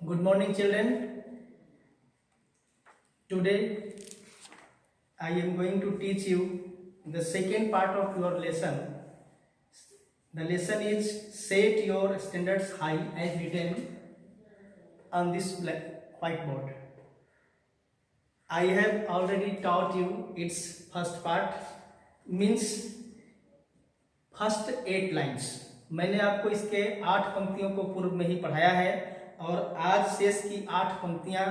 Good morning, children. Today I am going to teach you the second part of your lesson. The lesson is set your standards high as written on this whiteboard. I have already taught you its first part, means first 8 lines. मैंने आपको इसके 8 पंक्तियों को पूर्व में ही पढ़ाया है और आज शेष की 8 पंक्तियां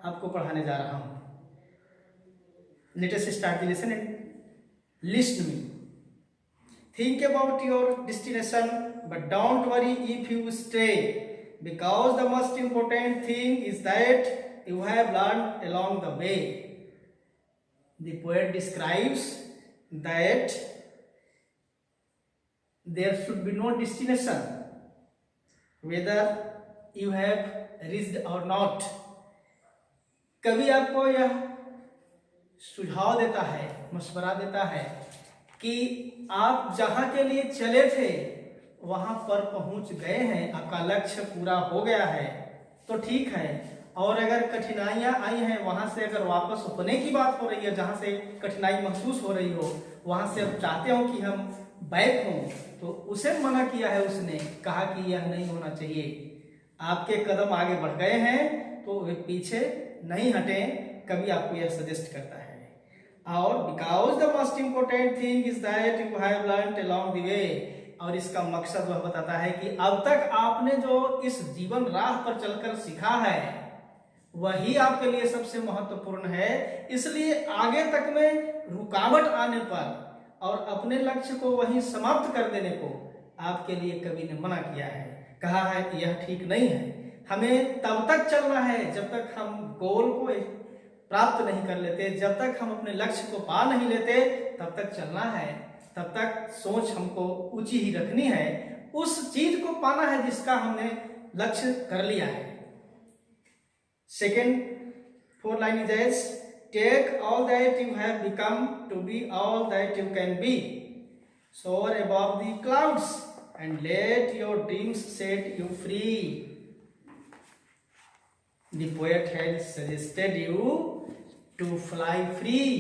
आपको पढ़ाने जा रहा हूं. Let us start the lesson and listen me. Think about your destination, but don't worry if you stray, because the most important thing is that you have learned along the way. The poet describes that there should be no destination, whether you have reached or not. कवि आपको यह सुझाव देता है, मशवरा देता है कि आप जहां के लिए चले थे वहां पर पहुंच गए हैं, आपका लक्ष्य पूरा हो गया है तो ठीक है, और अगर कठिनाइयां आई हैं वहां से अगर वापस होने की बात हो रही है, जहां से कठिनाई महसूस हो रही हो वहां से आप चाहते हो कि हम बैक हों, तो उसे मना किया है उसने, कहा कि यह नहीं होना चाहिए. आपके कदम आगे बढ़ गए हैं तो वे पीछे नहीं हटें, कभी आपको यह सजेस्ट करता है. और because the most important thing is that you have learned along the way, और इसका मकसद वह बताता है कि अब तक आपने जो इस जीवन राह पर चलकर सीखा है वही आपके लिए सबसे महत्वपूर्ण है. इसलिए आगे तक में रुकावट आने पर और अपने लक्ष्य को वहीं समाप्त कर देने को आपके लिए कवि ने मना किया है, कहा है कि यह ठीक नहीं है. हमें तब तक चलना है जब तक हम गोल को प्राप्त नहीं कर लेते, जब तक हम अपने लक्ष्य को पा नहीं लेते तब तक चलना है, तब तक सोच हमको ऊंची ही रखनी है, उस चीज को पाना है जिसका हमने लक्ष्य कर लिया है. Second 4 line is as take all that you have become to be all that you can be. Soar above the clouds and let your dreams set you free. The poet has suggested you to fly free.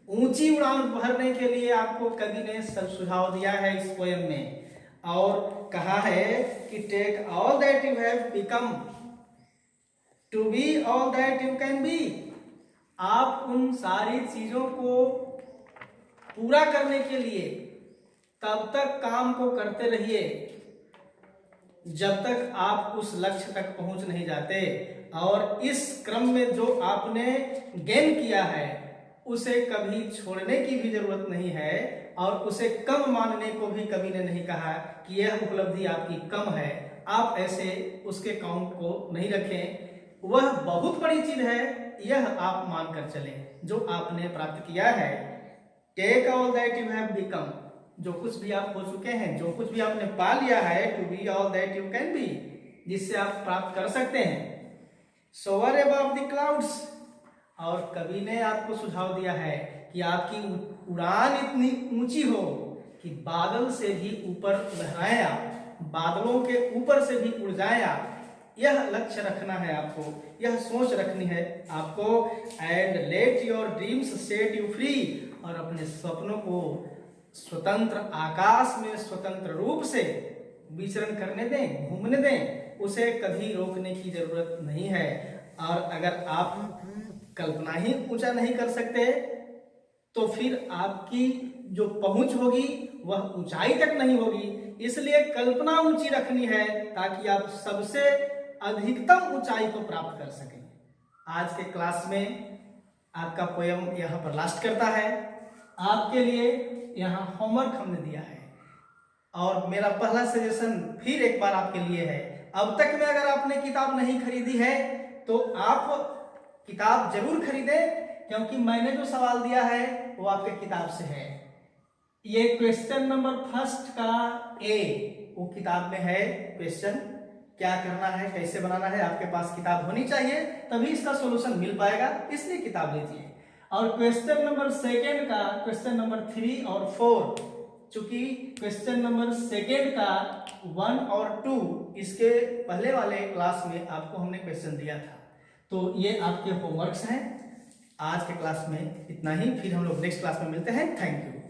ऊंची उड़ान भरने के लिए आपको कवि ने सुझाव दिया है इस पोएम में, और कहा है कि take all that you have become to be all that you can be. आप उन सारी चीजों को पूरा करने के लिए तब तक काम को करते रहिए जब तक आप उस लक्ष्य तक पहुंच नहीं जाते, और इस क्रम में जो आपने गेन किया है उसे कभी छोड़ने की भी जरूरत नहीं है, और उसे कम मानने को भी कभी ने नहीं कहा कि यह उपलब्धि आपकी कम है, आप ऐसे उसके काउंट को नहीं रखें. वह बहुत बड़ी चीज है, यह आप मानकर चलें जो आपने प्राप्त किया है. Take all that you have become, जो कुछ भी आप हो चुके हैं, जो कुछ भी आपने पा लिया है, to be all that you can be, जिससे आप प्राप्त कर सकते हैं. सोअर अबव द क्लाउड्स, और कवि ने आपको सुझाव दिया है कि आपकी उड़ान इतनी ऊंची हो कि बादल से भी ऊपर लहराएं आप, बादलों के ऊपर से भी उड़ जाएं आप. यह लक्ष्य रखना है आपको, यह सोच रखनी है आपको. And let your dreams set you free, और अपने सपनों को स्वतंत्र आकाश में स्वतंत्र रूप से विचरण करने दें, घूमने दें, उसे कभी रोकने की जरूरत नहीं है. और अगर आप कल्पना ही ऊंचा नहीं कर सकते तो फिर आपकी जो पहुंच होगी वह ऊंचाई तक नहीं होगी. इसलिए कल्पना ऊंची रखनी है ताकि आप सबसे अधिकतम ऊंचाई को प्राप्त कर सकें. आज के क्लास में आपका पोयम यहाँ पर लास्ट करता है. आपके लिए यहाँ होमवर्क हमने दिया है, और मेरा पहला सजेशन फिर एक बार आपके लिए है. अब तक में अगर आपने किताब नहीं खरीदी है तो आप किताब जरूर खरीदें, क्योंकि मैंने जो सवाल दिया है वो आपके किताब से है. ये क्वेश्चन नंबर फर्स्ट का ए वो किताब में है. क्वेश्चन क्या करना है, कैसे बनाना है, आपके पास किताब होनी चाहिए तभी इसका सॉल्यूशन मिल पाएगा, इसलिए किताब लीजिए. और क्वेश्चन नंबर सेकेंड का क्वेश्चन नंबर 3 और 4, चूंकि क्वेश्चन नंबर सेकेंड का 1 और 2 इसके पहले वाले क्लास में आपको हमने क्वेश्चन दिया था। तो ये आपके होमवर्क्स हैं। आज के क्लास में इतना ही, फिर हम लोग नेक्स्ट क्लास में मिलते हैं। Thank you.